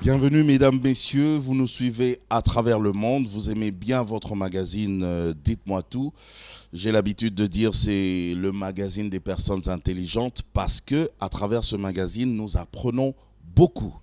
Bienvenue mesdames, messieurs, vous nous suivez à travers le monde, vous aimez bien votre magazine Dites-moi tout. J'ai l'habitude de dire c'est le magazine des personnes intelligentes parce que à travers ce magazine, nous apprenons beaucoup.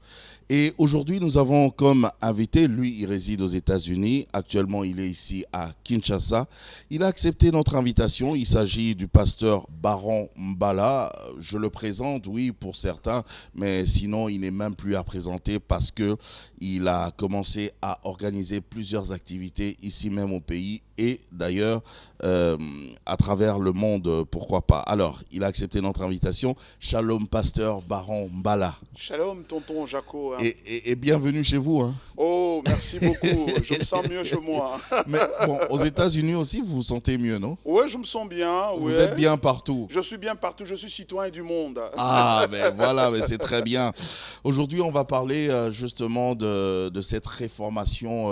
Et aujourd'hui, nous avons comme invité, lui, il réside aux États-Unis. Actuellement, il est ici à Kinshasa. Il a accepté notre invitation. Il s'agit du pasteur Baron Mbala. Je le présente, oui, pour certains, mais sinon, il n'est même plus à présenter parce que il a commencé à organiser plusieurs activités ici même au pays et d'ailleurs à travers le monde, pourquoi pas. Alors, il a accepté notre invitation. Shalom, pasteur Baron Mbala. Shalom, tonton Jaco. Et bienvenue chez vous. Hein. Oh, merci beaucoup. Je me sens mieux chez moi. Mais bon, aux États-Unis aussi, vous vous sentez mieux, non? Oui, je me sens bien. Vous êtes bien partout. Je suis bien partout. Je suis citoyen du monde. Ah, ben voilà, ben c'est très bien. Aujourd'hui, on va parler justement de cette réformation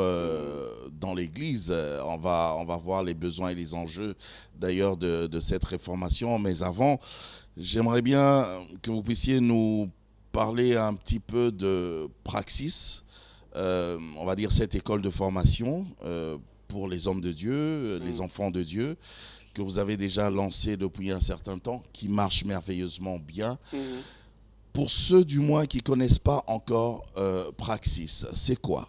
dans l'Église. On va voir les besoins et les enjeux d'ailleurs de cette réformation. Mais avant, j'aimerais bien que vous puissiez nous parler un petit peu de Praxis, on va dire cette école de formation pour les hommes de Dieu, les enfants de Dieu, que vous avez déjà lancé depuis un certain temps, qui marche merveilleusement bien. Pour ceux du moins qui ne connaissent pas encore Praxis, c'est quoi?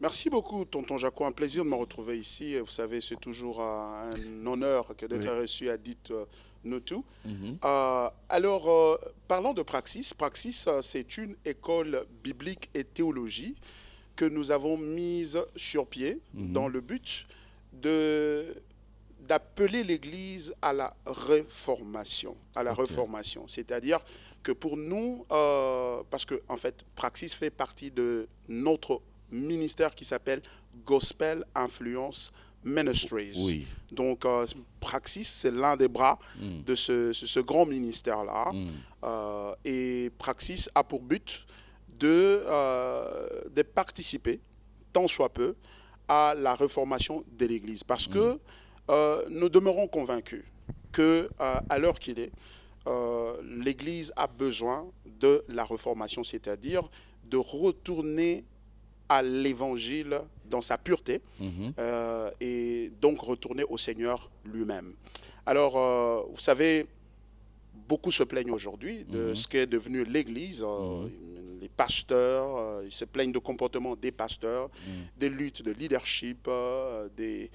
Merci beaucoup, tonton Jaco. Un plaisir de me retrouver ici. Vous savez, c'est toujours un honneur que d'être reçu à Dites-nous tout. Parlons de Praxis. Praxis, c'est une école biblique et théologie que nous avons mise sur pied dans le but d'appeler l'Église à la réformation. Réformation. C'est-à-dire que pour nous, parce que en fait, Praxis fait partie de notre ministère qui s'appelle Gospel Influence Ministries. Oui. Donc, Praxis, c'est l'un des bras de ce grand ministère-là. Et Praxis a pour but de participer, tant soit peu, à la réformation de l'Église. Parce que nous demeurons convaincus qu'à l'heure qu'il est, l'Église a besoin de la réformation, c'est-à-dire de retourner à l'Évangile dans sa pureté et donc retourner au Seigneur lui-même. Alors, vous savez, beaucoup se plaignent aujourd'hui de ce qu'est devenu l'Église. Les pasteurs, ils se plaignent du comportement des pasteurs, des luttes de leadership, des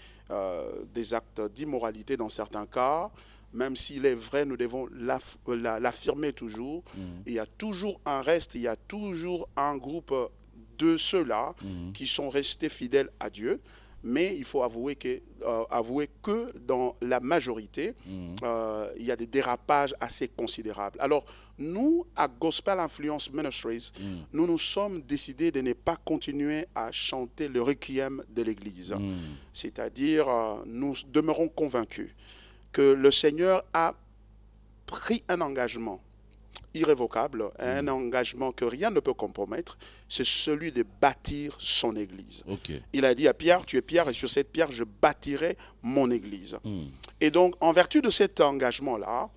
actes d'immoralité dans certains cas. Même s'il est vrai, nous devons l'affirmer toujours. Il y a toujours un reste, il y a toujours un groupe de ceux-là qui sont restés fidèles à Dieu. Mais il faut avouer que dans la majorité, il y a des dérapages assez considérables. Alors, nous, à Gospel Influence Ministries, nous nous sommes décidés de ne pas continuer à chanter le requiem de l'Église. C'est-à-dire, nous demeurons convaincus que le Seigneur a pris un engagement irrévocable, un engagement que rien ne peut compromettre, c'est celui de bâtir son Église. Il a dit à Pierre, tu es Pierre et sur cette pierre, je bâtirai mon Église. Et donc, en vertu de cet engagement-là,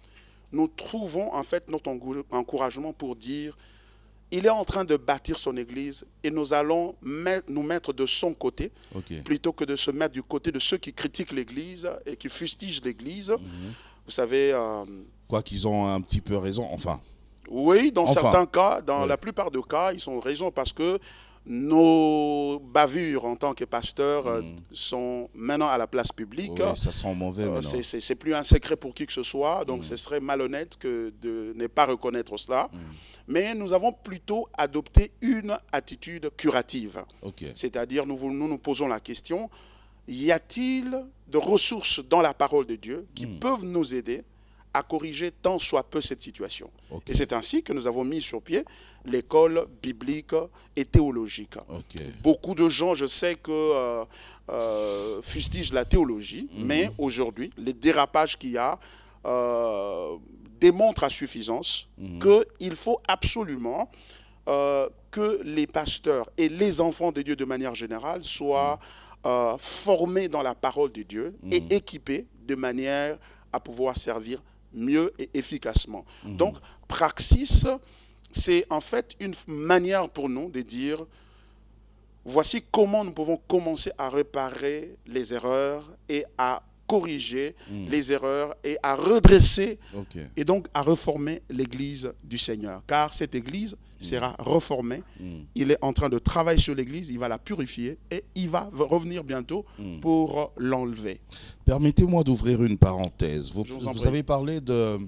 nous trouvons en fait notre encouragement pour dire, il est en train de bâtir son Église et nous allons nous mettre de son côté, plutôt que de se mettre du côté de ceux qui critiquent l'Église et qui fustigent l'Église. Vous savez... Quoi qu'ils ont un petit peu raison, enfin... Oui, dans certains cas, dans la plupart des cas, ils ont raison parce que nos bavures en tant que pasteurs sont maintenant à la place publique. Oui, ça sent mauvais maintenant. C'est plus un secret pour qui que ce soit, donc ce serait malhonnête que de ne pas reconnaître cela. Mais nous avons plutôt adopté une attitude curative. C'est-à-dire, nous posons la question, y a-t-il de ressources dans la parole de Dieu qui peuvent nous aider à corriger tant soit peu cette situation. Et c'est ainsi que nous avons mis sur pied l'école biblique et théologique. Beaucoup de gens, je sais que fustigent la théologie, mais aujourd'hui, les dérapages qu'il y a démontrent à suffisance qu'il faut absolument que les pasteurs et les enfants de Dieu de manière générale soient formés dans la parole de Dieu et équipés de manière à pouvoir servir mieux et efficacement. Donc, praxis, c'est en fait une manière pour nous de dire, voici comment nous pouvons commencer à réparer les erreurs et à corriger les erreurs et à redresser et donc à reformer l'Église du Seigneur. Car cette Église sera reformée. Il est en train de travailler sur l'Église, il va la purifier et il va revenir bientôt pour l'enlever. Permettez-moi d'ouvrir une parenthèse. Vous prie. avez parlé de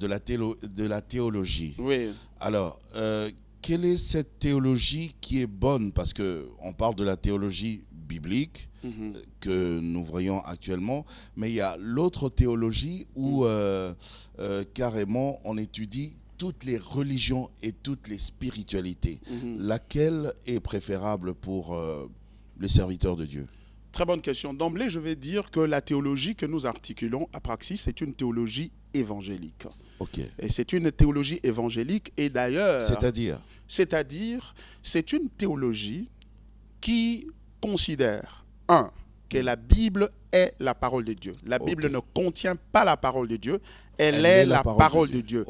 la théologie. Oui. Alors, quelle est cette théologie qui est bonne? Parce qu'on parle de la théologie biblique que nous voyons actuellement, mais il y a l'autre théologie où carrément on étudie toutes les religions et toutes les spiritualités. Laquelle est préférable pour les serviteurs de Dieu? Très bonne question. D'emblée, je vais dire que la théologie que nous articulons à Praxis, c'est une théologie évangélique. Et c'est une théologie évangélique et d'ailleurs... C'est-à-dire, c'est une théologie qui considère, que la Bible est la parole de Dieu. La Bible ne contient pas la parole de Dieu, elle est la parole de Dieu.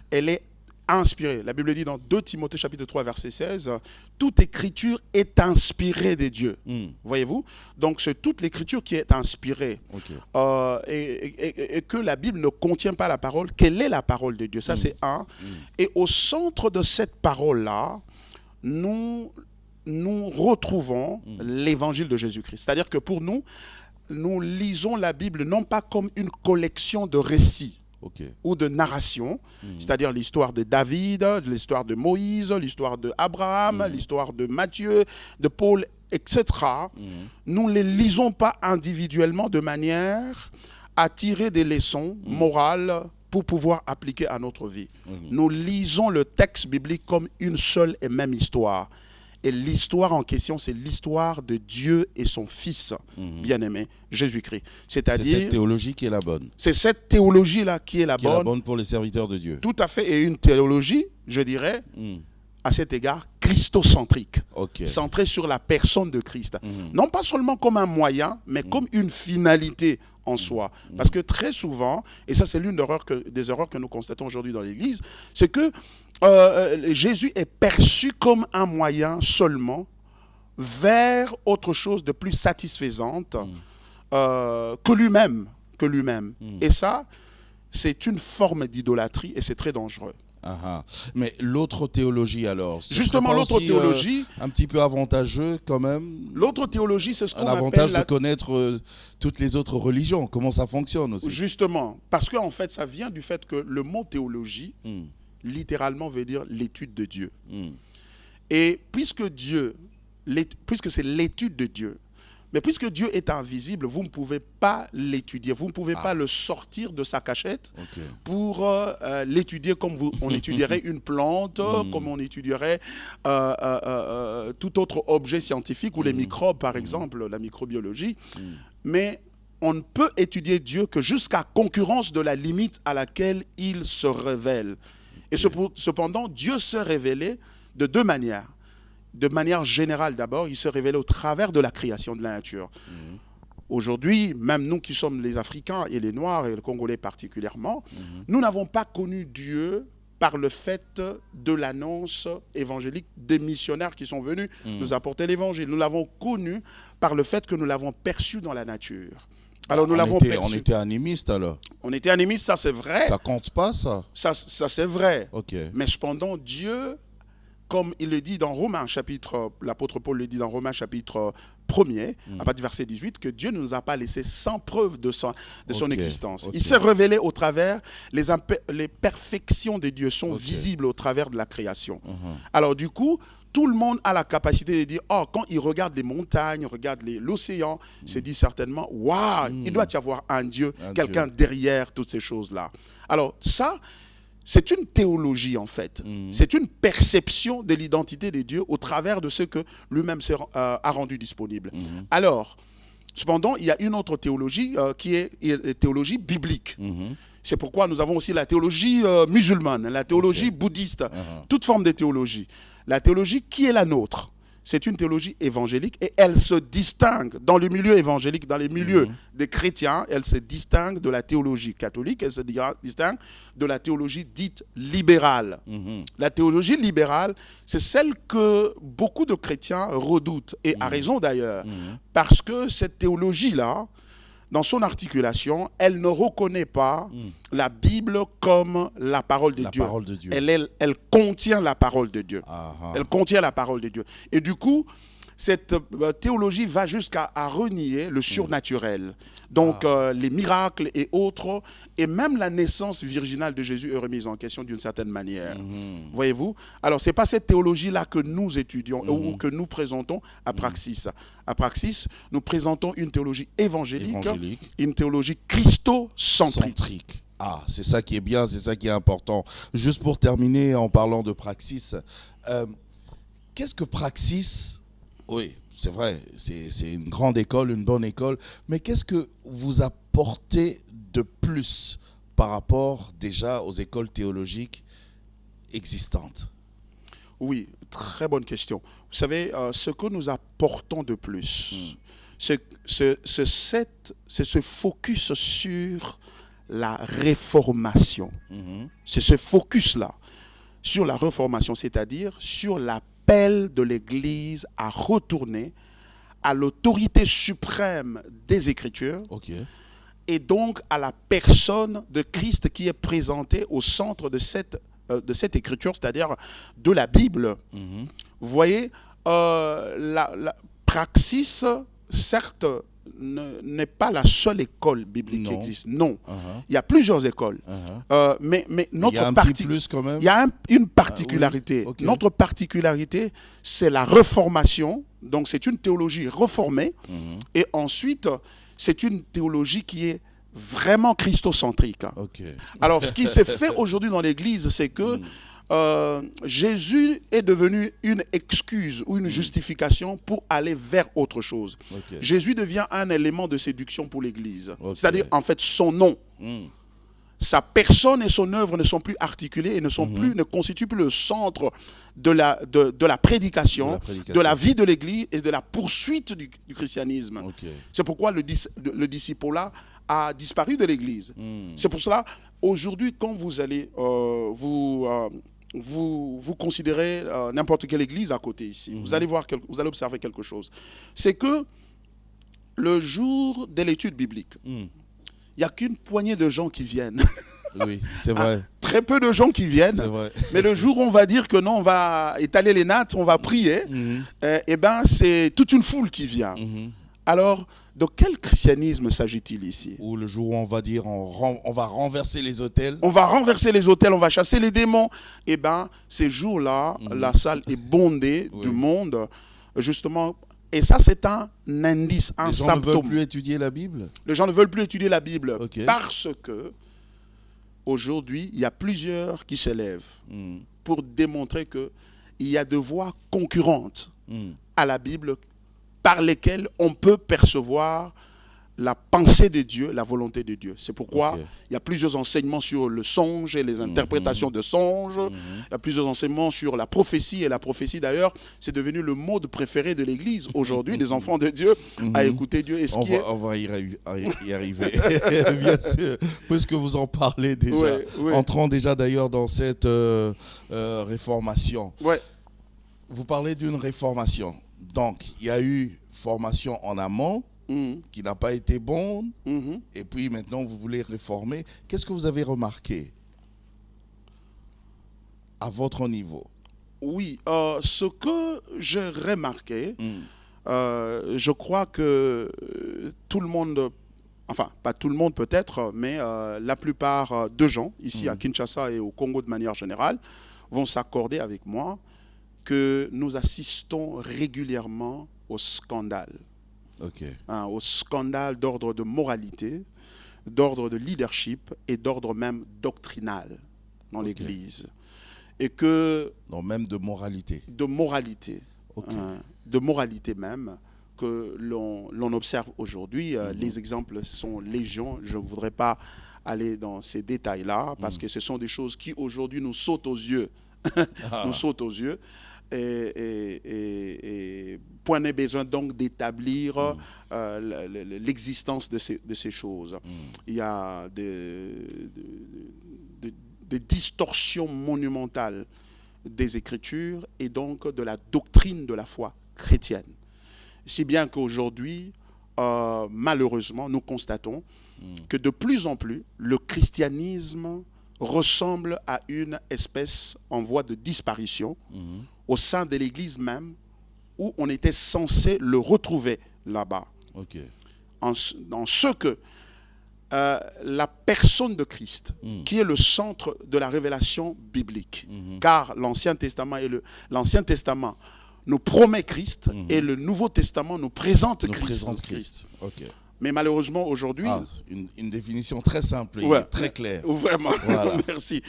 Elle est inspirée. La Bible dit dans 2 Timothée chapitre 3 verset 16, toute écriture est inspirée de Dieu. Voyez-vous? Donc c'est toute l'écriture qui est inspirée. Et que la Bible ne contient pas la parole, quelle est la parole de Dieu? Ça c'est un. Et au centre de cette parole-là, nous retrouvons l'évangile de Jésus-Christ. C'est-à-dire que pour nous, nous lisons la Bible non pas comme une collection de récits ou de narrations, c'est-à-dire l'histoire de David, l'histoire de Moïse, l'histoire d'Abraham, l'histoire de Matthieu, de Paul, etc. Nous ne les lisons pas individuellement de manière à tirer des leçons morales pour pouvoir appliquer à notre vie. Nous lisons le texte biblique comme une seule et même histoire. Et l'histoire en question, c'est l'histoire de Dieu et son Fils bien-aimé, Jésus-Christ. C'est cette théologie qui est la bonne. C'est cette théologie-là qui est la bonne. Qui est la bonne pour les serviteurs de Dieu. Tout à fait. Et une théologie, je dirais, à cet égard, christocentrique. Centrée sur la personne de Christ. Non pas seulement comme un moyen, mais comme une finalité en soi. Parce que très souvent, et ça c'est l'une des erreurs que nous constatons aujourd'hui dans l'Église, c'est que Jésus est perçu comme un moyen seulement vers autre chose de plus satisfaisante que lui-même. Et ça, c'est une forme d'idolâtrie et c'est très dangereux. Mais l'autre théologie alors, justement l'autre théologie, un petit peu avantageux quand même. L'autre théologie, c'est ce qu'on appelle l'avantage de connaître toutes les autres religions, comment ça fonctionne aussi. Justement, parce qu'en fait, ça vient du fait que le mot théologie, littéralement, veut dire l'étude de Dieu. Et puisque c'est l'étude de Dieu, mais puisque Dieu est invisible, vous ne pouvez pas l'étudier. Vous ne pouvez pas le sortir de sa cachette pour l'étudier comme on étudierait une plante, comme on étudierait tout autre objet scientifique ou les microbes, par exemple, la microbiologie. Mais on ne peut étudier Dieu que jusqu'à concurrence de la limite à laquelle il se révèle. Et cependant, Dieu s'est révélé de deux manières. De manière générale d'abord, il se révèle au travers de la création de la nature. Aujourd'hui, même nous qui sommes les Africains et les Noirs et les Congolais particulièrement, nous n'avons pas connu Dieu par le fait de l'annonce évangélique des missionnaires qui sont venus nous apporter l'évangile. Nous l'avons connu par le fait que nous l'avons perçu dans la nature. Alors, on était animistes alors. On était animistes, ça c'est vrai. Ça compte pas ça? Ça c'est vrai. Mais cependant, Dieu, comme il le dit dans Romains l'apôtre Paul le dit dans Romains chapitre 1er, à partir du verset 18, que Dieu ne nous a pas laissé sans preuve de son existence. Il s'est révélé au travers, les perfections de Dieu sont visibles au travers de la création. Alors du coup, tout le monde a la capacité de dire, quand il regarde les montagnes, regarde l'océan, il se dit certainement, waouh, il doit y avoir un Dieu, quelqu'un derrière toutes ces choses-là. Alors ça, c'est une théologie en fait. C'est une perception de l'identité de Dieu au travers de ce que lui-même a rendu disponible. Alors, cependant, il y a une autre théologie qui est la théologie biblique. C'est pourquoi nous avons aussi la théologie musulmane, la théologie bouddhiste, toute forme de théologie. La théologie qui est la nôtre, c'est une théologie évangélique et elle se distingue dans le milieu évangélique, dans les milieux des chrétiens, elle se distingue de la théologie catholique, elle se distingue de la théologie dite libérale. La théologie libérale, c'est celle que beaucoup de chrétiens redoutent, et à raison d'ailleurs, parce que cette théologie-là, dans son articulation, elle ne reconnaît pas la Bible comme la parole de Dieu. Parole de Dieu. Elle contient la parole de Dieu. Elle contient la parole de Dieu. Et du coup, cette théologie va jusqu'à renier le surnaturel. Donc, les miracles et autres, et même la naissance virginale de Jésus est remise en question d'une certaine manière. Voyez-vous? Alors, ce n'est pas cette théologie-là que nous étudions ou que nous présentons à Praxis. À Praxis, nous présentons une théologie évangélique. Une théologie christocentrique. Ah, c'est ça qui est bien, c'est ça qui est important. Juste pour terminer en parlant de Praxis, qu'est-ce que Praxis... Oui, c'est vrai, c'est une grande école, une bonne école, mais qu'est-ce que vous apportez de plus par rapport déjà aux écoles théologiques existantes? Oui, très bonne question. Vous savez, ce que nous apportons de plus, c'est ce focus sur la réformation. C'est ce focus-là sur la réformation, c'est-à-dire sur l'appel de l'Église à retourner à l'autorité suprême des Écritures et donc à la personne de Christ qui est présentée au centre de cette écriture, c'est-à-dire de la Bible. Vous voyez, la Praxis, certes, n'est pas la seule école biblique qui existe. Non. Il y a plusieurs écoles. Mais notre il y a un petit plus quand même. Il y a une particularité. Notre particularité, c'est la réformation. Donc, c'est une théologie réformée. Et ensuite, c'est une théologie qui est vraiment christocentrique. Alors, ce qui s'est fait aujourd'hui dans l'Église, c'est que Jésus est devenu une excuse ou une justification pour aller vers autre chose. Jésus devient un élément de séduction pour l'Église. C'est-à-dire, en fait, son nom. Sa personne et son œuvre ne sont plus articulées et ne constituent plus le centre de la prédication, de la vie de l'Église et de la poursuite du christianisme. C'est pourquoi le disciple-là a disparu de l'Église. C'est pour cela, aujourd'hui, quand vous allez vous considérez n'importe quelle église à côté ici, vous allez observer quelque chose. C'est que le jour de l'étude biblique, il n'y a qu'une poignée de gens qui viennent. Oui, c'est vrai. Très peu de gens qui viennent. C'est vrai. Mais le jour où on va dire que non, on va étaler les nattes, on va prier, eh ben, c'est toute une foule qui vient. Alors, de quel christianisme s'agit-il ici? Ou le jour où on va dire on va renverser les autels. On va renverser les autels, on va chasser les démons. Eh bien, ces jours-là, la salle est bondée du monde, justement. Et ça, c'est un indice, un symptôme. Les gens ne veulent plus étudier la Bible? Les gens ne veulent plus étudier la Bible parce que aujourd'hui, il y a plusieurs qui s'élèvent pour démontrer qu'il y a des voies concurrentes à la Bible par lesquelles on peut percevoir la pensée de Dieu, la volonté de Dieu. C'est pourquoi il y a plusieurs enseignements sur le songe et les interprétations de songes. Il y a plusieurs enseignements sur la prophétie. Et la prophétie, d'ailleurs, c'est devenu le mode préféré de l'Église aujourd'hui, des enfants de Dieu, à écouter Dieu. Et on va y arriver, bien sûr, puisque vous en parlez déjà. Entrons déjà d'ailleurs dans cette réformation. Vous parlez d'une réformation. Donc, il y a eu formation en amont, qui n'a pas été bonne, et puis maintenant vous voulez réformer. Qu'est-ce que vous avez remarqué à votre niveau? Oui, ce que j'ai remarqué, je crois que tout le monde, enfin pas tout le monde peut-être, mais la plupart de gens ici à Kinshasa et au Congo de manière générale vont s'accorder avec moi que nous assistons régulièrement au scandale. Au scandale d'ordre de moralité, d'ordre de leadership et d'ordre même doctrinal dans l'Église. Et que... Non, même de moralité. De moralité. De moralité même que l'on observe aujourd'hui. Les exemples sont légion. Je ne voudrais pas aller dans ces détails-là parce que ce sont des choses qui aujourd'hui nous sautent aux yeux. Nous sautent aux yeux. et point n'est besoin donc d'établir l'existence de ces choses. Il y a des distorsions monumentales des Écritures et donc de la doctrine de la foi chrétienne. Si bien qu'aujourd'hui, malheureusement, nous constatons que de plus en plus, le christianisme ressemble à une espèce en voie de disparition au sein de l'Église même, où on était censé le retrouver là-bas. Okay. En ce que la personne de Christ, qui est le centre de la révélation biblique, car l'Ancien Testament nous promet Christ et le Nouveau Testament nous présente Christ. Okay. Mais malheureusement aujourd'hui... une définition très simple et très claire. Vraiment, voilà. Merci.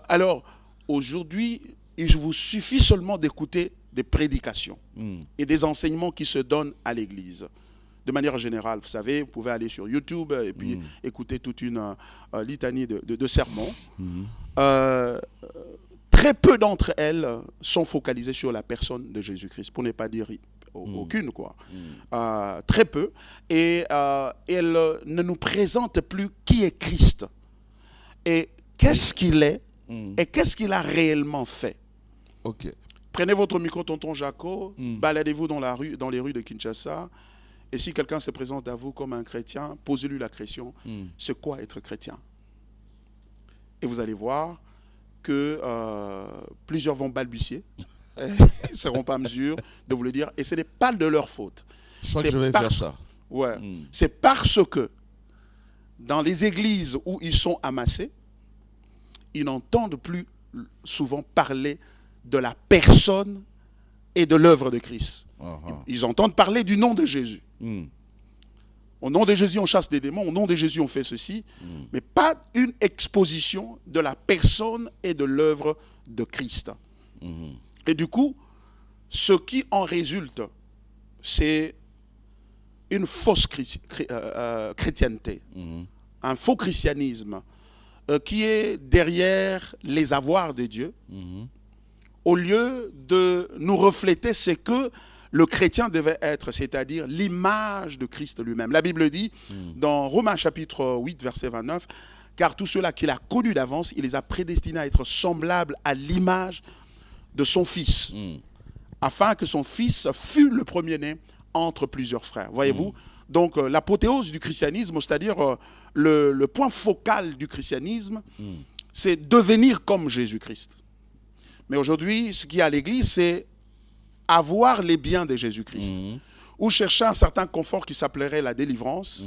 Alors, aujourd'hui, il vous suffit seulement d'écouter des prédications et des enseignements qui se donnent à l'Église. De manière générale, vous savez, vous pouvez aller sur YouTube et puis écouter toute une litanie de sermons. Très peu d'entre elles sont focalisées sur la personne de Jésus-Christ, pour ne pas dire aucune, quoi. Très peu. Et elles ne nous présentent plus qui est Christ et qu'est-ce qu'il est et qu'est-ce qu'il a réellement fait. Okay. Prenez votre micro, tonton Jaco, baladez-vous dans les rues de Kinshasa. Et si quelqu'un se présente à vous comme un chrétien, posez-lui la question, c'est quoi être chrétien? Et vous allez voir que plusieurs vont balbutier, ils ne seront pas en mesure de vous le dire, et ce n'est pas de leur faute. Je crois que je vais faire ça. Ouais. C'est parce que dans les églises où ils sont amassés, ils n'entendent plus souvent parler de la personne et de l'œuvre de Christ. Ils entendent parler du nom de Jésus. Au nom de Jésus, on chasse des démons. Au nom de Jésus, on fait ceci. Mais pas une exposition de la personne et de l'œuvre de Christ. Et du coup, ce qui en résulte, c'est une fausse chrétienté, un faux christianisme qui est derrière les avoirs de Dieu, au lieu de nous refléter ce que le chrétien devait être, c'est-à-dire l'image de Christ lui-même. La Bible dit, dans Romains chapitre 8, verset 29, « Car tous ceux-là qu'il a connus d'avance, il les a prédestinés à être semblables à l'image de son Fils, afin que son Fils fût le premier-né entre plusieurs frères. » Voyez-vous, donc l'apothéose du christianisme, c'est-à-dire le point focal du christianisme, c'est devenir comme Jésus-Christ. Mais aujourd'hui, ce qu'il y a à l'Église, c'est avoir les biens de Jésus-Christ, ou chercher un certain confort qui s'appellerait la délivrance,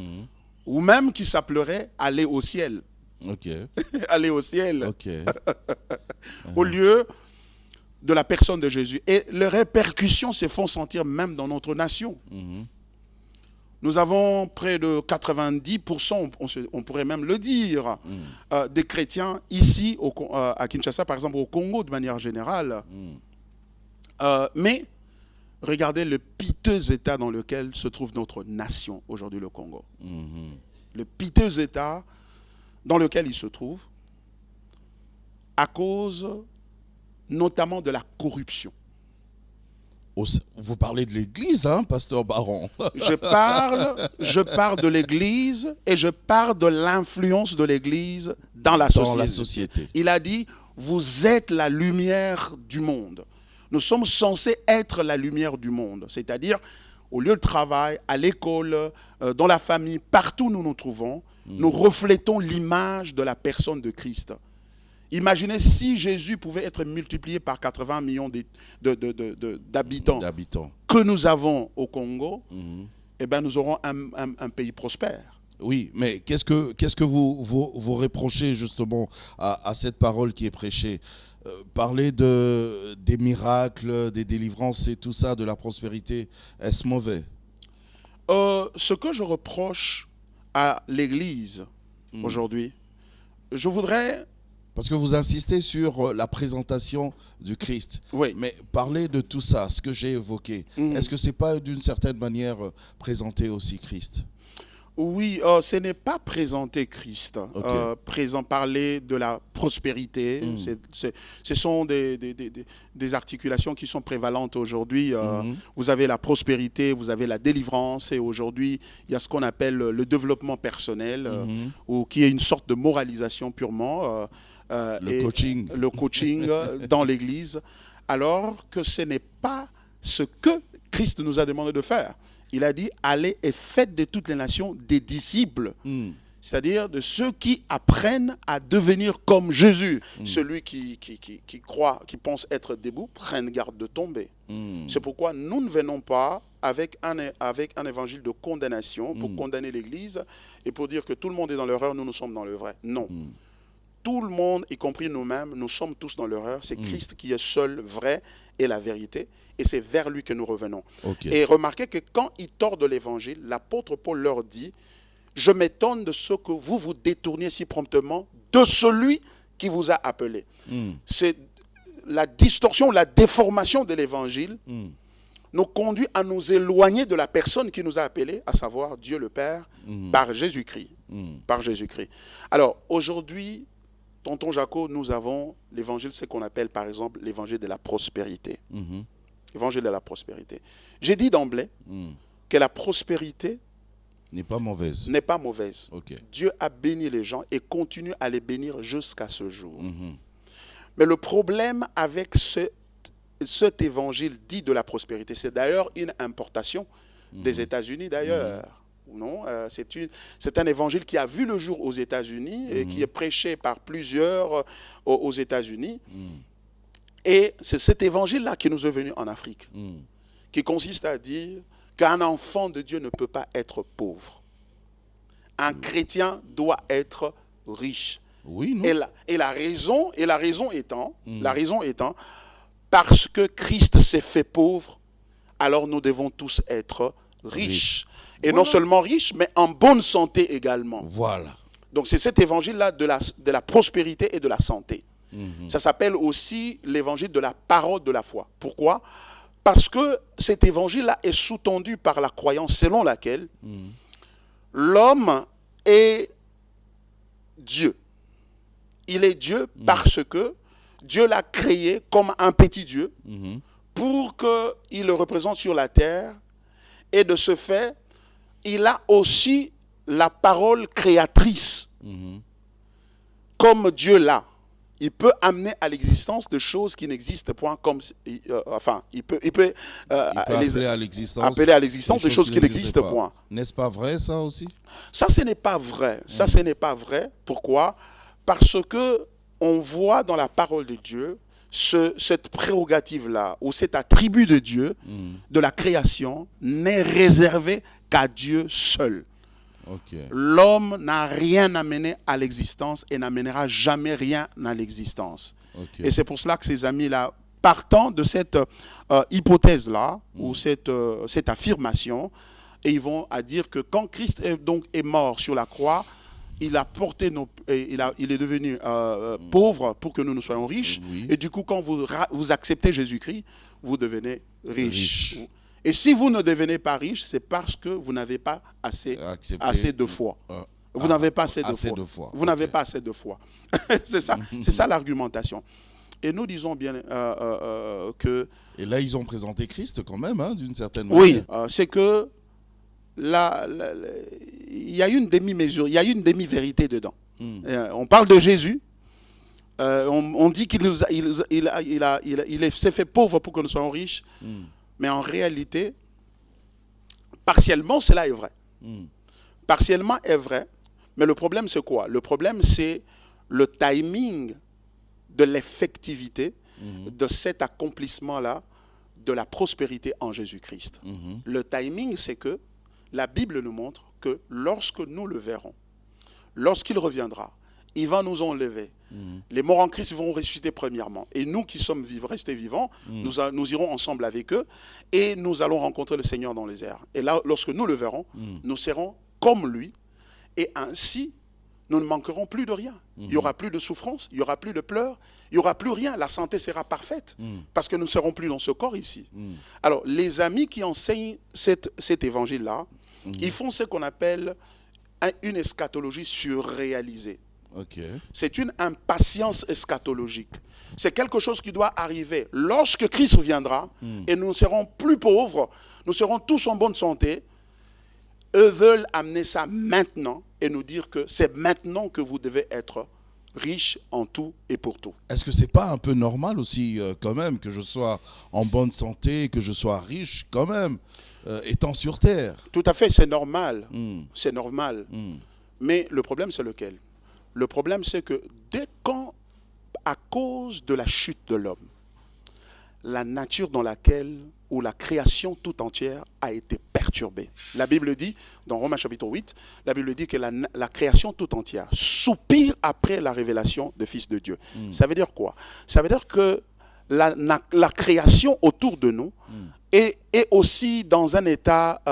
ou même qui s'appellerait aller au ciel. Aller au ciel. Au lieu de la personne de Jésus. Et les répercussions se font sentir même dans notre nation. Nous avons près de 90%, on pourrait même le dire, des chrétiens ici à Kinshasa, par exemple au Congo de manière générale. Mais regardez le piteux état dans lequel se trouve notre nation aujourd'hui, le Congo. Le piteux état dans lequel il se trouve à cause notamment de la corruption. Vous parlez de l'Église, hein, pasteur Baron? Je parle de l'Église et je parle de l'influence de l'Église dans la société. Il a dit, vous êtes la lumière du monde. Nous sommes censés être la lumière du monde, c'est-à-dire au lieu de travail, à l'école, dans la famille, partout où nous nous trouvons, nous reflétons l'image de la personne de Christ. Imaginez si Jésus pouvait être multiplié par 80 millions d'habitants que nous avons au Congo, eh bien nous aurons un pays prospère. Oui, mais qu'est-ce que vous reprochez justement à cette parole qui est prêchée? Parler des miracles, des délivrances et tout ça, de la prospérité, est-ce mauvais? Ce que je reproche à l'Église aujourd'hui, je voudrais... Parce que vous insistez sur la présentation du Christ. Oui. Mais parler de tout ça, ce que j'ai évoqué, est-ce que ce n'est pas d'une certaine manière présenter aussi Christ? Oui, ce n'est pas présenter Christ. Parler de la prospérité, ce sont des articulations qui sont prévalentes aujourd'hui. Vous avez la prospérité, vous avez la délivrance, et aujourd'hui, il y a ce qu'on appelle le développement personnel, ou qui est une sorte de moralisation purement. Le coaching dans l'Église, alors que ce n'est pas ce que Christ nous a demandé de faire. Il a dit, allez et faites de toutes les nations des disciples. C'est-à-dire de ceux qui apprennent à devenir comme Jésus. Celui qui croit, qui pense être debout, prenne garde de tomber. C'est pourquoi nous ne venons pas avec un évangile de condamnation pour condamner l'Église et pour dire que tout le monde est dans l'erreur, nous sommes dans le vrai. Non. Tout le monde, y compris nous-mêmes, nous sommes tous dans l'erreur. C'est Christ qui est seul vrai et la vérité. Et c'est vers lui que nous revenons. Et remarquez que quand ils tordent l'évangile, l'apôtre Paul leur dit, je m'étonne de ce que vous vous détourniez si promptement de celui qui vous a appelé. C'est la distorsion, la déformation de l'évangile nous conduit à nous éloigner de la personne qui nous a appelés, à savoir Dieu le Père, par Jésus-Christ. Par Jésus-Christ. Alors, aujourd'hui, tonton Jaco, nous avons l'évangile, ce qu'on appelle par exemple l'évangile de la prospérité. Évangile de la prospérité. J'ai dit d'emblée que la prospérité n'est pas mauvaise. N'est pas mauvaise. Dieu a béni les gens et continue à les bénir jusqu'à ce jour. Mais le problème avec cet évangile dit de la prospérité, c'est d'ailleurs une importation des États-Unis d'ailleurs. Non, c'est un évangile qui a vu le jour aux États-Unis et qui est prêché par plusieurs aux États-Unis. Et c'est cet évangile-là qui nous est venu en Afrique, qui consiste à dire qu'un enfant de Dieu ne peut pas être pauvre. Un chrétien doit être riche. Oui, non. Et la raison étant, parce que Christ s'est fait pauvre, alors nous devons tous être riches. Et non seulement riches, mais en bonne santé également. Voilà. Donc c'est cet évangile-là de la prospérité et de la santé. Ça s'appelle aussi l'évangile de la parole de la foi. Pourquoi? Parce que cet évangile-là est sous-tendu par la croyance selon laquelle l'homme est Dieu. Il est Dieu parce que Dieu l'a créé comme un petit Dieu pour qu'il le représente sur la terre. Et de ce fait, il a aussi la parole créatrice. Comme Dieu l'a. Il peut amener à l'existence de choses qui n'existent point, comme il peut appeler à l'existence des choses qui n'existent point. N'est-ce pas vrai ça aussi? Ça, ce n'est pas vrai. Ça, ce n'est pas vrai. Pourquoi? Parce que on voit dans la parole de Dieu cette prérogative-là, ou cet attribut de Dieu, de la création, n'est réservé qu'à Dieu seul. L'homme n'a rien amené à l'existence et n'amènera jamais rien à l'existence. Et c'est pour cela que ces amis-là, partant de cette hypothèse-là, ou cette affirmation, et ils vont à dire que quand Christ est mort sur la croix, il a porté il est devenu pauvre pour que nous soyons riches. Et du coup, quand vous acceptez Jésus-Christ, vous devenez riche. Et si vous ne devenez pas riche, c'est parce que vous n'avez pas assez de foi. Vous n'avez pas assez de foi. Vous n'avez pas assez de foi. C'est ça l'argumentation. Et nous disons bien que... Et là, ils ont présenté Christ quand même, hein, d'une certaine manière. Oui, c'est que il y a une demi-mesure, il y a une demi-vérité dedans. On parle de Jésus. On dit qu'il s'est fait pauvre pour que nous soyons riches. Mais en réalité, partiellement, cela est vrai. Partiellement est vrai. Mais le problème, c'est quoi? Le problème, c'est le timing de l'effectivité de cet accomplissement-là de la prospérité en Jésus-Christ. Le timing, c'est que la Bible nous montre que lorsque nous le verrons, lorsqu'il reviendra, il va nous enlever. Les morts en Christ vont ressusciter premièrement. Et nous qui sommes restés vivants, nous irons ensemble avec eux et nous allons rencontrer le Seigneur dans les airs. Et là, lorsque nous le verrons, nous serons comme lui. Et ainsi, nous ne manquerons plus de rien. Il n'y aura plus de souffrance, il n'y aura plus de pleurs, il n'y aura plus rien. La santé sera parfaite parce que nous ne serons plus dans ce corps ici. Alors, les amis qui enseignent cet évangile-là, ils font ce qu'on appelle une eschatologie surréalisée. Ok. C'est une impatience eschatologique. C'est quelque chose qui doit arriver lorsque Christ viendra et nous serons plus pauvres, nous serons tous en bonne santé. Eux veulent amener ça maintenant et nous dire que c'est maintenant que vous devez être riche en tout et pour tout. Est-ce que c'est pas un peu normal aussi, quand même, que je sois en bonne santé, que je sois riche, quand même, étant sur Terre? Tout à fait, c'est normal. C'est normal. Mais le problème, c'est lequel? Le problème, c'est que dès quand, à cause de la chute de l'homme, la nature dans laquelle, ou la création tout entière a été perturbée. La Bible dit, dans Romains chapitre 8, la Bible dit que la création tout entière soupire après la révélation du Fils de Dieu. Ça veut dire quoi? Ça veut dire que la création autour de nous est aussi dans un état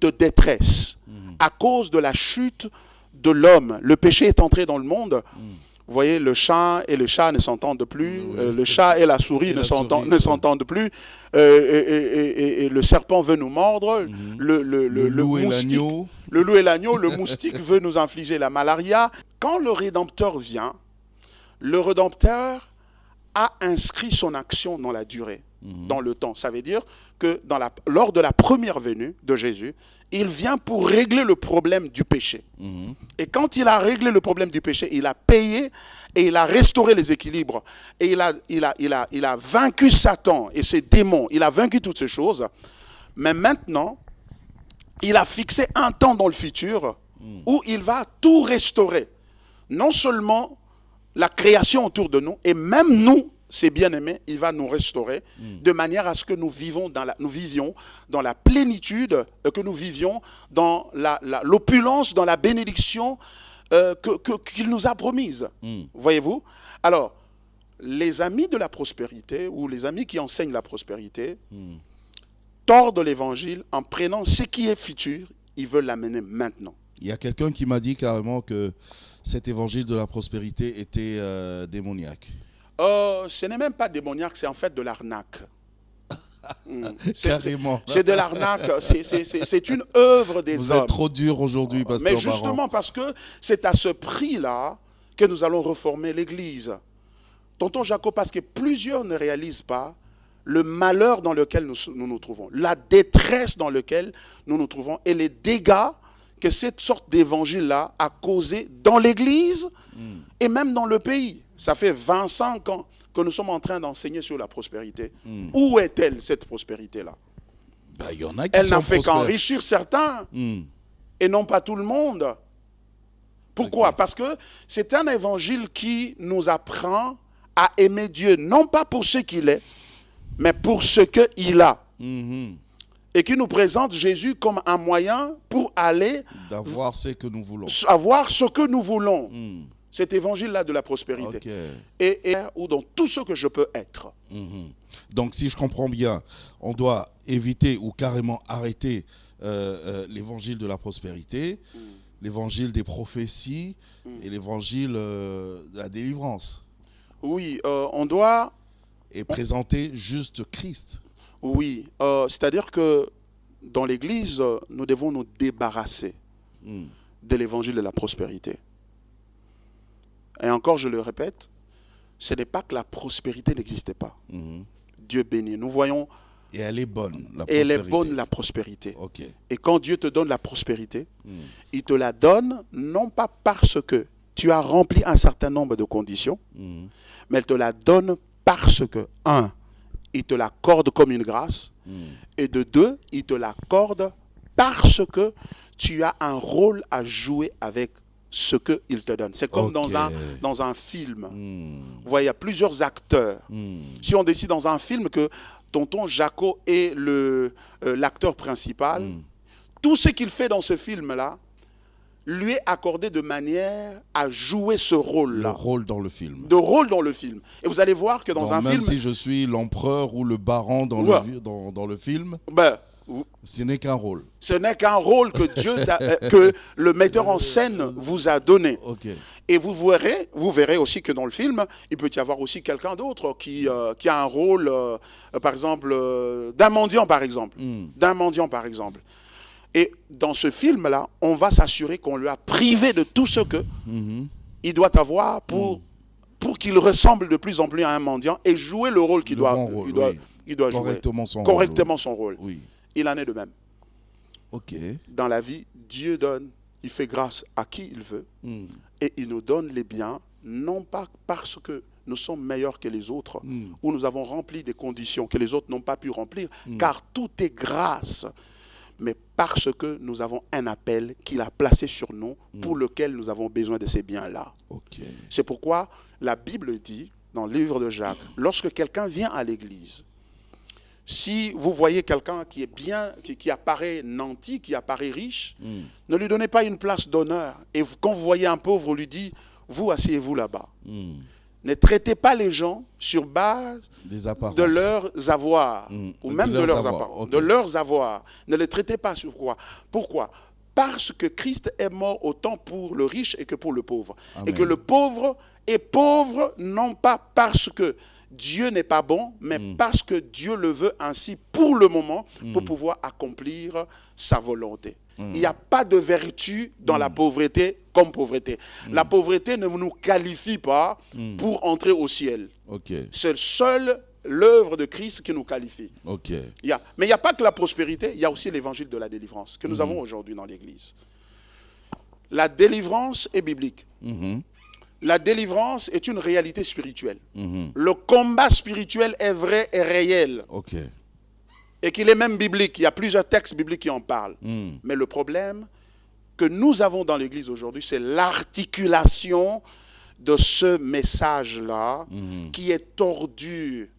de détresse à cause de la chute de l'homme. Le péché est entré dans le monde. Vous voyez, le chat et le chat ne s'entendent plus, le chat et la souris ne s'entendent plus, et le serpent veut nous mordre, le loup et l'agneau, le moustique veut nous infliger la malaria. Quand le Rédempteur vient, le Rédempteur a inscrit son action dans la durée, dans le temps. Ça veut dire que lors de la première venue de Jésus, il vient pour régler le problème du péché. Et quand il a réglé le problème du péché, il a payé et il a restauré les équilibres. Et il a vaincu Satan et ses démons. Il a vaincu toutes ces choses. Mais maintenant, il a fixé un temps dans le futur où il va tout restaurer. Non seulement la création autour de nous, et même nous, ses bien-aimés, il va nous restaurer de manière à ce que nous vivions dans la plénitude, que nous vivions dans l'opulence, dans la bénédiction qu'il nous a promise. Voyez-vous? Alors, les amis de la prospérité, ou les amis qui enseignent la prospérité, tordent l'évangile en prenant ce qui est futur, ils veulent l'amener maintenant. Il y a quelqu'un qui m'a dit carrément que cet évangile de la prospérité était démoniaque. Ce n'est même pas démoniaque, c'est en fait de l'arnaque. Carrément. C'est de l'arnaque, c'est une œuvre des Vous hommes. êtes trop dur aujourd'hui, pasteur Mais justement Baron. parce que c'est à ce prix-là que nous allons reformer l'Église. Tonton Jacob, parce que plusieurs ne réalisent pas le malheur dans lequel nous nous trouvons, la détresse dans laquelle nous nous trouvons et les dégâts que cette sorte d'évangile-là a causé dans l'Église et même dans le pays. Ça fait 25 ans que nous sommes en train d'enseigner sur la prospérité. Où est-elle, cette prospérité-là? Ben, y en a qui Elle sont n'a fait prospères. qu'enrichir certains et non pas tout le monde. Pourquoi? Parce que c'est un évangile qui nous apprend à aimer Dieu, non pas pour ce qu'il est, mais pour ce qu'il a. Et qui nous présente Jésus comme un moyen pour aller d'avoir ce que nous voulons. Avoir ce que nous voulons. Cet évangile-là de la prospérité. Okay. Et ou dans tout ce que je peux être. Donc, si je comprends bien, on doit éviter ou carrément arrêter l'évangile de la prospérité, l'évangile des prophéties et l'évangile de la délivrance. Oui, on doit... Et présenter juste Christ. Oui, c'est-à-dire que dans l'Église, nous devons nous débarrasser de l'évangile de la prospérité. Et encore, je le répète, ce n'est pas que la prospérité n'existait pas. Dieu bénit. Nous voyons... Et elle est bonne, la prospérité. Et elle est bonne, la prospérité. Okay. Et quand Dieu te donne la prospérité, il te la donne non pas parce que tu as rempli un certain nombre de conditions, mais il te la donne parce que, un, il te l'accorde comme une grâce, et de deux, il te l'accorde parce que tu as un rôle à jouer avec ce qu'il te donne. C'est comme dans un film. Vous voyez, il y a plusieurs acteurs. Si on décide dans un film que tonton Jaco est l'acteur principal, tout ce qu'il fait dans ce film-là lui est accordé de manière à jouer ce rôle-là. Le rôle dans le film. De rôle dans le film. Et vous allez voir que dans un même film... Même si je suis l'empereur ou le baron dans le film, ce n'est qu'un rôle. Ce n'est qu'un rôle que que le metteur en scène vous a donné. Okay. Et vous verrez aussi que dans le film, il peut y avoir aussi quelqu'un d'autre qui a un rôle, par exemple, d'un mendiant, par exemple. D'un mendiant, par exemple. Et dans ce film-là, on va s'assurer qu'on lui a privé de tout ce que il doit avoir pour qu'il ressemble de plus en plus à un mendiant et jouer le rôle qu'il doit jouer. Correctement son rôle. Oui. Il en est de même. Ok. Dans la vie, Dieu donne, il fait grâce à qui il veut et il nous donne les biens, non pas parce que nous sommes meilleurs que les autres ou nous avons rempli des conditions que les autres n'ont pas pu remplir, car tout est grâce, mais parce que nous avons un appel qu'il a placé sur nous pour lequel nous avons besoin de ces biens-là. Ok. C'est pourquoi la Bible dit, dans le livre de Jacques, lorsque quelqu'un vient à l'église, si vous voyez quelqu'un qui est bien, qui apparaît nanti, qui apparaît riche, ne lui donnez pas une place d'honneur. Et quand vous voyez un pauvre, vous lui dites, vous asseyez-vous là-bas. Ne traitez pas les gens sur base de leurs avoirs, ou même de leurs apparences, de leurs avoirs. Ne les traitez pas sur quoi. Pourquoi? Parce que Christ est mort autant pour le riche et que pour le pauvre. Amen. Et que le pauvre est pauvre non pas parce que Dieu n'est pas bon, mais parce que Dieu le veut ainsi pour le moment, pour pouvoir accomplir sa volonté. Il n'y a pas de vertu dans la pauvreté comme pauvreté. La pauvreté ne nous qualifie pas pour entrer au ciel. Okay. C'est seule l'œuvre de Christ qui nous qualifie. Okay. Mais il n'y a pas que la prospérité, il y a aussi l'évangile de la délivrance que nous avons aujourd'hui dans l'Église. La délivrance est biblique. La délivrance est une réalité spirituelle. Le combat spirituel est vrai et réel. Okay. Et qu'il est même biblique. Il y a plusieurs textes bibliques qui en parlent. Mais le problème que nous avons dans l'Église aujourd'hui, c'est l'articulation de ce message-là qui est tordu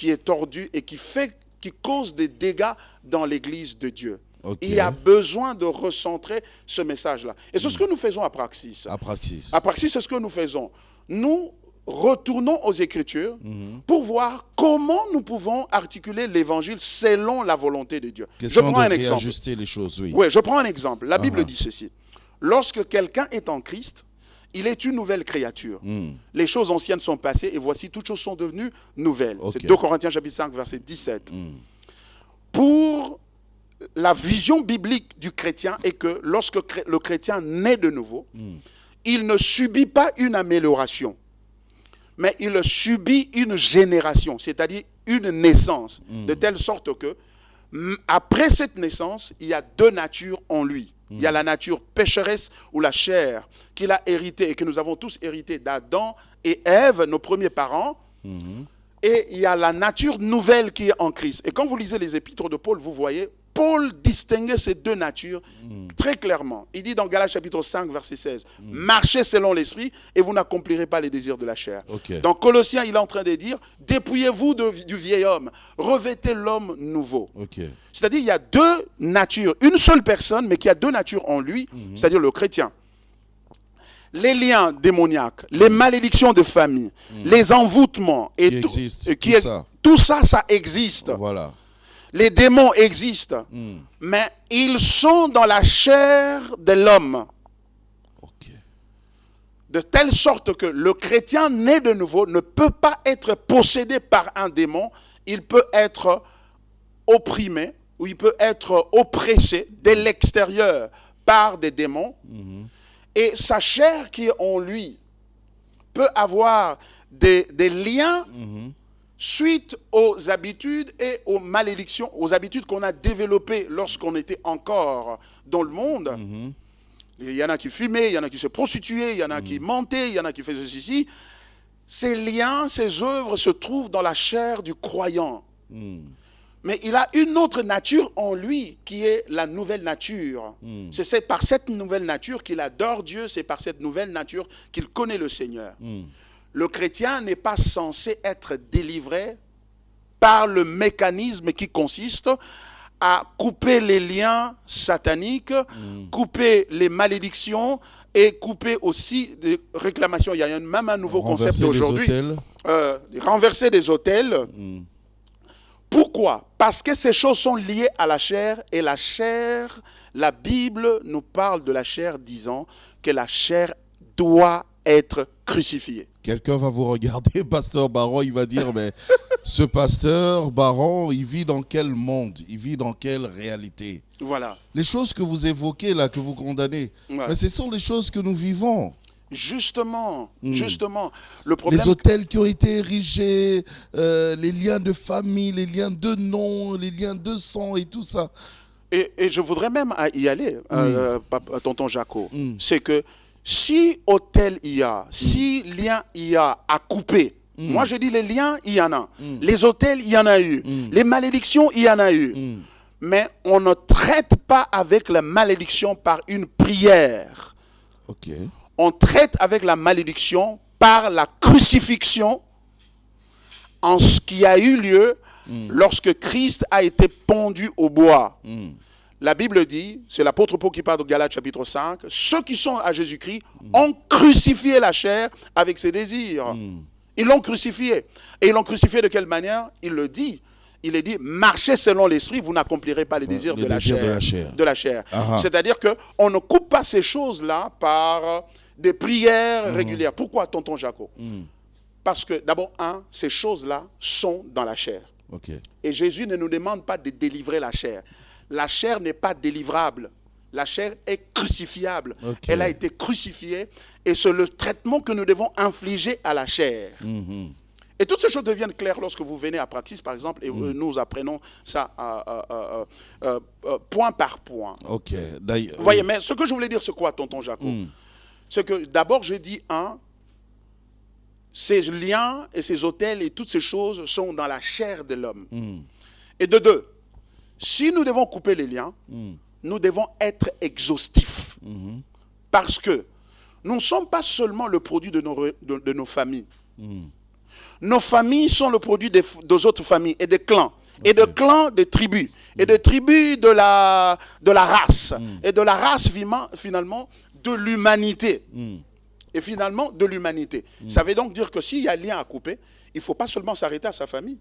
et qui cause des dégâts dans l'Église de Dieu. Okay. Il y a besoin de recentrer ce message-là. Et c'est ce que nous faisons à Praxis. À Praxis, c'est ce que nous faisons. Nous retournons aux Écritures pour voir comment nous pouvons articuler l'Évangile selon la volonté de Dieu. Je prends un exemple. Ajuster les choses, oui. Oui, je prends un exemple. La Bible dit ceci. Lorsque quelqu'un est en Christ, il est une nouvelle créature. Les choses anciennes sont passées et voici, toutes choses sont devenues nouvelles. Okay. C'est 2 Corinthiens chapitre 5, verset 17. Pour la vision biblique du chrétien est que lorsque le chrétien naît de nouveau, il ne subit pas une amélioration, mais il subit une génération, c'est-à-dire une naissance, de telle sorte que après cette naissance, il y a deux natures en lui. Il y a la nature pécheresse ou la chair qu'il a héritée et que nous avons tous hérité d'Adam et Ève, nos premiers parents. Et il y a la nature nouvelle qui est en Christ. Et quand vous lisez les épîtres de Paul, vous voyez, Paul distinguait ces deux natures très clairement. Il dit dans Galates chapitre 5, verset 16, « Marchez selon l'esprit et vous n'accomplirez pas les désirs de la chair. Okay. » Dans Colossiens, il est en train de dire, « Dépouillez-vous du vieil homme, revêtez l'homme nouveau. Okay. » C'est-à-dire il y a deux natures, une seule personne, mais qui a deux natures en lui, c'est-à-dire le chrétien. Les liens démoniaques, les malédictions de famille, les envoûtements, et tout ça, ça existe. Voilà. Les démons existent, mais ils sont dans la chair de l'homme. Okay. De telle sorte que le chrétien né de nouveau ne peut pas être possédé par un démon. Il peut être opprimé ou il peut être oppressé de l'extérieur par des démons. Et sa chair qui est en lui peut avoir des liens suite aux habitudes et aux malédictions, aux habitudes qu'on a développées lorsqu'on était encore dans le monde. Il y en a qui fumaient, il y en a qui se prostituaient, il y en a qui mentaient, il y en a qui faisaient ceci. Ces liens, ces œuvres se trouvent dans la chair du croyant. Mais il a une autre nature en lui qui est la nouvelle nature. C'est par cette nouvelle nature qu'il adore Dieu, c'est par cette nouvelle nature qu'il connaît le Seigneur. Le chrétien n'est pas censé être délivré par le mécanisme qui consiste à couper les liens sataniques, couper les malédictions et couper aussi des réclamations. Il y a même un nouveau concept aujourd'hui. Renverser des autels. Pourquoi? Parce que ces choses sont liées à la chair et la chair, la Bible nous parle de la chair disant que la chair doit être crucifiée. Quelqu'un va vous regarder, Pasteur Baron, il va dire, mais Ce pasteur Baron, il vit dans quel monde? Il vit dans quelle réalité? Voilà. Les choses que vous évoquez là, que vous condamnez, Ouais. mais ce sont les choses que nous vivons. Justement, justement. Le problème, Les hôtels qui ont été érigés, les liens de famille, les liens de nom, les liens de sang et tout ça. et je voudrais même y aller, tonton Jaco, Mm. c'est que si hôtel il y a, si lien il y a à couper, moi je dis les liens, il y en a. Les hôtels, il y en a eu. Les malédictions, il y en a eu. Mais on ne traite pas avec la malédiction par une prière. Ok. On traite avec la malédiction par la crucifixion en ce qui a eu lieu lorsque Christ a été pendu au bois. La Bible dit, c'est l'apôtre Paul qui parle de Galates chapitre 5, ceux qui sont à Jésus-Christ ont crucifié la chair avec ses désirs. Ils l'ont crucifié. Et ils l'ont crucifié de quelle manière? Il le dit. Il est dit, marchez selon l'esprit, vous n'accomplirez pas les désirs les de la désirs chair. de la chair. De la chair. Ah. C'est-à-dire qu'on ne coupe pas ces choses-là par des prières régulières. Pourquoi, tonton Jaco? Parce que, d'abord, ces choses-là sont dans la chair. Ok. Et Jésus ne nous demande pas de délivrer la chair. La chair n'est pas délivrable. La chair est crucifiable. Ok. Elle a été crucifiée et c'est le traitement que nous devons infliger à la chair. Et toutes ces choses deviennent claires lorsque vous venez à Praxis, par exemple, et nous apprenons ça point par point. Ok. D'ailleurs. Vous voyez, mais ce que je voulais dire, c'est quoi, tonton Jaco? C'est que d'abord, j'ai dit, ces liens et ces hôtels et toutes ces choses sont dans la chair de l'homme. Et de deux, si nous devons couper les liens, nous devons être exhaustifs. Parce que nous ne sommes pas seulement le produit de nos familles. Nos familles sont le produit des autres familles et des clans. Et de clans, des tribus. Et de tribus de la race. Et de la race, finalement, de l'humanité. Et finalement, de l'humanité. Ça veut donc dire que s'il y a un lien à couper, il ne faut pas seulement s'arrêter à sa famille.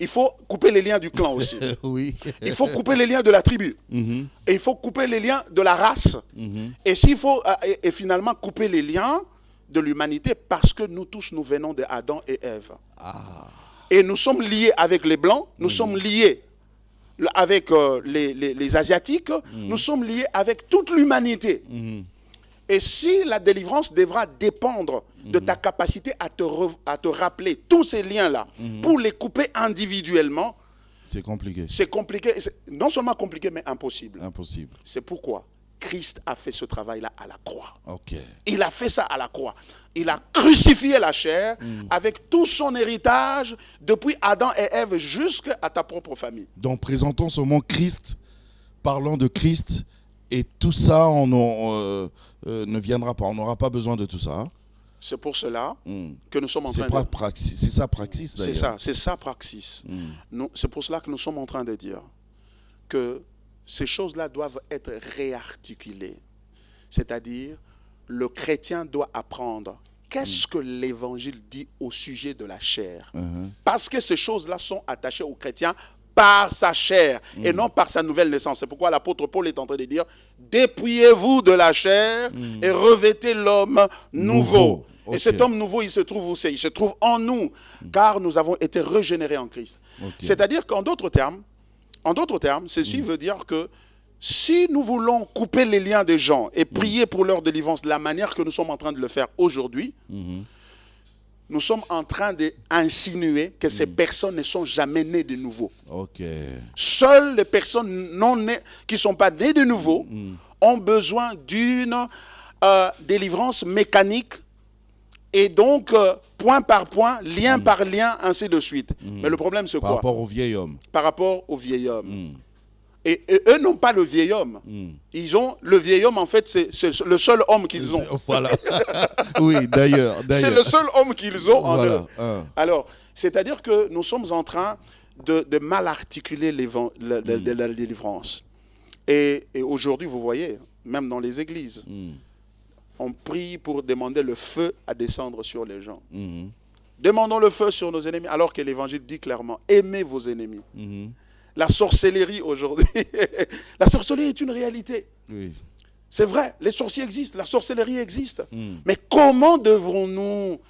Il faut couper les liens du clan aussi. Oui. Il faut couper les liens de la tribu. Et il faut couper les liens de la race. Et s'il faut et finalement couper les liens de l'humanité parce que nous tous, nous venons de Adam et Ève. Et nous sommes liés avec les Blancs, nous sommes liés avec les Asiatiques, nous sommes liés avec toute l'humanité. Et si la délivrance devra dépendre de ta capacité à te rappeler tous ces liens-là, pour les couper individuellement, C'est compliqué. c'est compliqué. Non seulement compliqué, mais impossible. Impossible. C'est pourquoi Christ a fait ce travail-là à la croix. Ok. Il a fait ça à la croix. Il a crucifié la chair avec tout son héritage depuis Adam et Ève jusqu'à ta propre famille. Donc présentons seulement Christ, parlons de Christ, et tout ça ne viendra pas. On n'aura pas besoin de tout ça. Hein? C'est pour cela que nous sommes en train de... C'est ça praxis d'ailleurs. C'est ça praxis. C'est pour cela que nous sommes en train de dire que ces choses-là doivent être réarticulées. C'est-à-dire, le chrétien doit apprendre qu'est-ce que l'évangile dit au sujet de la chair. Parce que ces choses-là sont attachées au chrétien par sa chair et non par sa nouvelle naissance. C'est pourquoi l'apôtre Paul est en train de dire « Dépouillez-vous de la chair et revêtez l'homme nouveau. » Et cet homme nouveau, il se trouve où c'est? Il se trouve en nous, car nous avons été régénérés en Christ. C'est-à-dire qu'en d'autres termes, ceci veut dire que si nous voulons couper les liens des gens et prier pour leur délivrance de la manière que nous sommes en train de le faire aujourd'hui, nous sommes en train d'insinuer que ces personnes ne sont jamais nées de nouveau. Seules les personnes qui ne sont pas nées de nouveau ont besoin d'une délivrance mécanique et donc point par point, lien par lien, ainsi de suite. Mais le problème, c'est quoi? Par rapport au vieil homme. Par rapport au vieil homme. Et eux n'ont pas le vieil homme. Ils ont le vieil homme, en fait, c'est le seul homme qu'ils ont. Voilà. Oui, d'ailleurs. C'est le seul homme qu'ils ont en eux. Alors, c'est-à-dire que nous sommes en train de mal articuler la délivrance. Et aujourd'hui, vous voyez, même dans les églises, on prie pour demander le feu à descendre sur les gens. Demandons le feu sur nos ennemis, alors que l'Évangile dit clairement, aimez vos ennemis. La sorcellerie aujourd'hui, la sorcellerie est une réalité. C'est vrai, les sorciers existent, la sorcellerie existe. Mais comment devrons-nous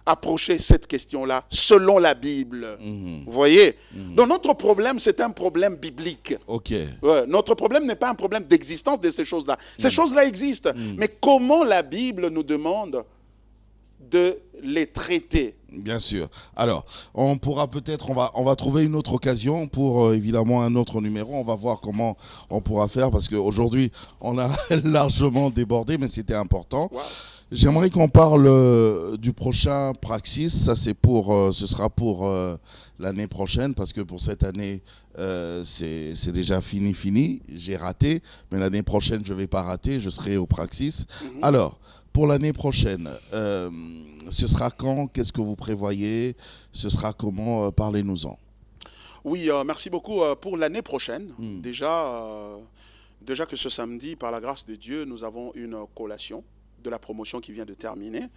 approcher cette question-là selon la Bible. Vous voyez? Donc notre problème, c'est un problème biblique. Ok. Ouais, notre problème n'est pas un problème d'existence de ces choses-là. Ces choses-là existent. Mais comment la Bible nous demande de les traiter? Bien sûr. Alors, on pourra peut-être, on va trouver une autre occasion pour évidemment un autre numéro. On va voir comment on pourra faire parce qu'aujourd'hui, on a largement débordé, mais c'était important. Wow. J'aimerais qu'on parle du prochain Praxis. Ça, ce sera pour l'année prochaine parce que pour cette année, c'est déjà fini. J'ai raté, mais l'année prochaine, je ne vais pas rater. Je serai au Praxis. Alors, pour l'année prochaine, ce sera quand? Qu'est-ce que vous prévoyez? Ce sera comment? Parlez-nous-en. Oui, merci beaucoup. Pour l'année prochaine, déjà que ce samedi, par la grâce de Dieu, nous avons une collation de la promotion qui vient de terminer.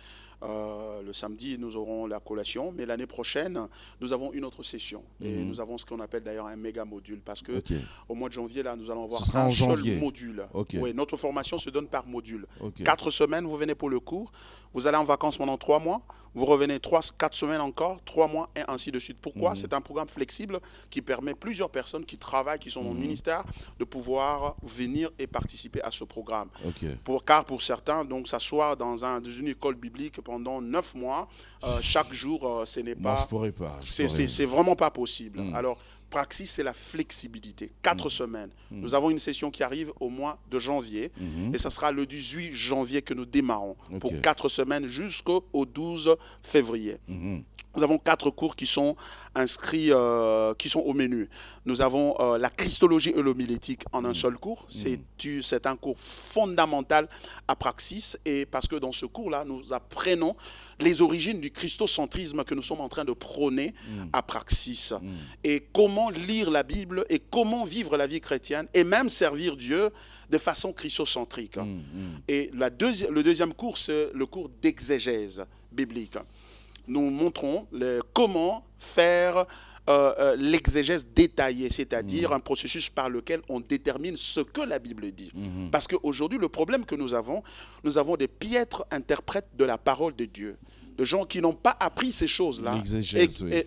Le samedi, nous aurons la collation, mais l'année prochaine, nous avons une autre session. Et nous avons ce qu'on appelle d'ailleurs un méga module, parce que au mois de janvier, là, nous allons avoir un seul module. Oui, notre formation se donne par module. 4 semaines, vous venez pour le cours, vous allez en vacances pendant 3 mois, vous revenez 4 semaines encore, 3 mois, et ainsi de suite. Pourquoi? C'est un programme flexible qui permet plusieurs personnes qui travaillent, qui sont dans le ministère, de pouvoir venir et participer à ce programme. Car pour certains, donc, s'asseoir dans une école biblique pendant 9 mois, chaque jour, ce n'est pas... Moi, je pourrais pas. C'est vraiment pas possible. Alors, Praxis, c'est la flexibilité. 4 semaines. Nous avons une session qui arrive au mois de janvier. Et ça sera le 18 janvier que nous démarrons. Pour 4 semaines jusqu'au 12 février. Nous avons 4 cours qui sont inscrits, qui sont au menu. Nous avons la christologie et l'homilétique en un seul cours. C'est un cours fondamental à Praxis. Et parce que dans ce cours-là, nous apprenons les origines du christocentrisme que nous sommes en train de prôner à Praxis. Et comment lire la Bible et comment vivre la vie chrétienne et même servir Dieu de façon christocentrique. Et le deuxième cours, c'est le cours d'exégèse biblique. Nous montrons comment faire l'exégèse détaillée, c'est-à-dire un processus par lequel on détermine ce que la Bible dit. Parce qu'aujourd'hui, le problème que nous avons des piètres interprètes de la parole de Dieu. De gens qui n'ont pas appris ces choses-là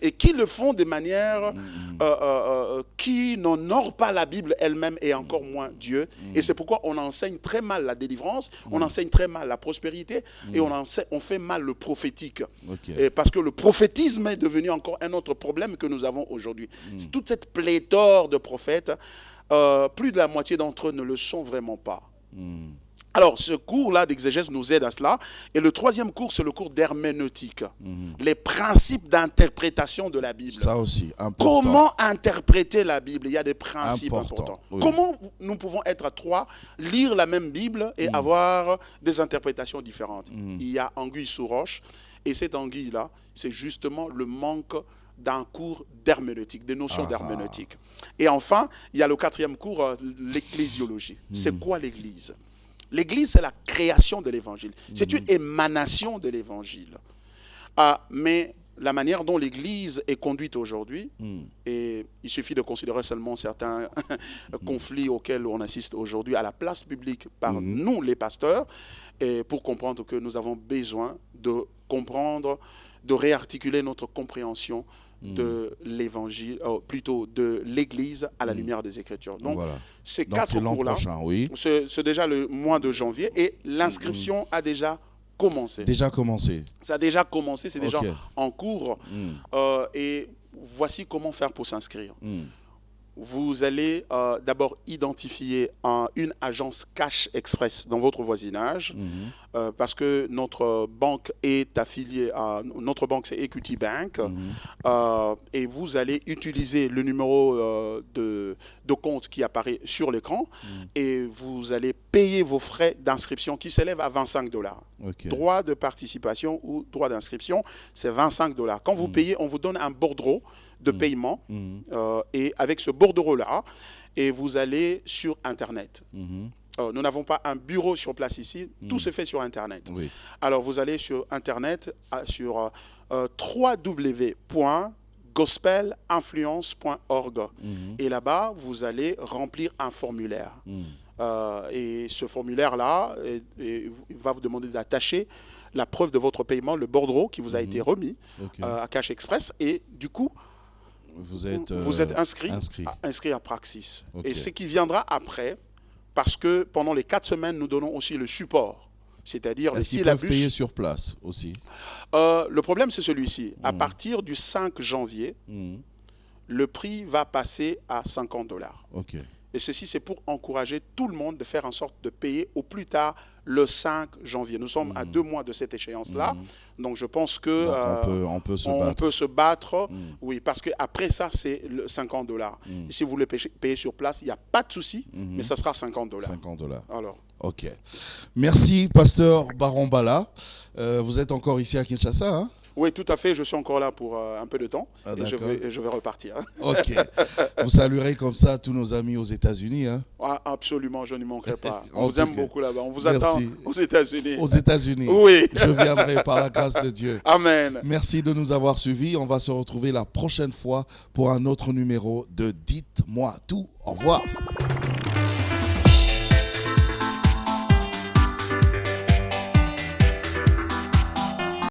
et qui le font de manière qui n'honorent pas la Bible elle-même et encore moins Dieu. Et c'est pourquoi on enseigne très mal la délivrance, on enseigne très mal la prospérité et on fait mal le prophétique. Et parce que le prophétisme est devenu encore un autre problème que nous avons aujourd'hui. Toute cette pléthore de prophètes, plus de la moitié d'entre eux ne le sont vraiment pas. Alors, ce cours-là d'exégèse nous aide à cela. Et le troisième cours, c'est le cours d'herméneutique. Les principes d'interprétation de la Bible. Ça aussi, important. Comment interpréter la Bible? Il y a des principes importants. Comment nous pouvons être à 3, lire la même Bible et avoir des interprétations différentes? Il y a anguille sous roche. Et cette anguille-là, c'est justement le manque d'un cours d'herméneutique, des notions d'herméneutique. Et enfin, il y a le 4e cours, l'ecclésiologie. C'est quoi l'Église? L'Église, c'est la création de l'Évangile. C'est une émanation de l'Évangile. Mais la manière dont l'Église est conduite aujourd'hui, et il suffit de considérer seulement certains conflits auxquels on assiste aujourd'hui à la place publique par nous, les pasteurs, et pour comprendre que nous avons besoin de comprendre, de réarticuler notre compréhension de l'évangile, plutôt de l'Église à la lumière des Écritures. Donc, ces 4 cours-là, c'est déjà le mois de janvier et l'inscription a déjà commencé. Ça a déjà commencé, c'est déjà en cours. Et voici comment faire pour s'inscrire. Vous allez d'abord identifier une agence Cash Express dans votre voisinage parce que notre banque est affiliée à... Notre banque, c'est Equity Bank. Et vous allez utiliser le numéro de compte qui apparaît sur l'écran et vous allez payer vos frais d'inscription qui s'élèvent à $25. Droit de participation ou droit d'inscription, c'est $25. Quand vous payez, on vous donne un bordereau de paiement et avec ce bordereau-là, et vous allez sur Internet. Nous n'avons pas un bureau sur place ici, tout se fait sur Internet. Alors vous allez sur Internet, sur www.gospelinfluence.org et là-bas, vous allez remplir un formulaire. Et ce formulaire-là va vous demander d'attacher la preuve de votre paiement, le bordereau qui vous a été remis Ok. à Cash Express. Et du coup, Vous êtes, vous êtes inscrit à Praxis. Ok. Et ce qui viendra après, parce que pendant les 4 semaines, nous donnons aussi le support. C'est-à-dire les Est-ce qu'ils peuvent syllabus. payer sur place aussi? Le problème, c'est celui-ci. À partir du 5 janvier, le prix va passer à $50. Ok. Et ceci, c'est pour encourager tout le monde de faire en sorte de payer au plus tard le 5 janvier. Nous sommes à 2 mois de cette échéance-là. Donc, je pense que Donc, on peut se battre. on peut se battre. Oui, parce qu'après ça, c'est le $50. Et si vous voulez payer sur place, il n'y a pas de souci, mais ça sera $50. $50. Alors, Ok. Merci, pasteur Barombala. Vous êtes encore ici à Kinshasa, hein? oui, tout à fait. Je suis encore là pour un peu de temps. Ah, et je vais repartir. Ok. Vous saluerez comme ça tous nos amis aux États-Unis, hein? Ah, absolument, je n'y manquerai pas. On En vous tout aime cas, beaucoup là-bas. On vous merci. attend aux États-Unis. Aux États-Unis. Oui. Je viendrai par la grâce de Dieu. Amen. Merci de nous avoir suivis. On va se retrouver la prochaine fois pour un autre numéro de Dites-moi tout. Au revoir.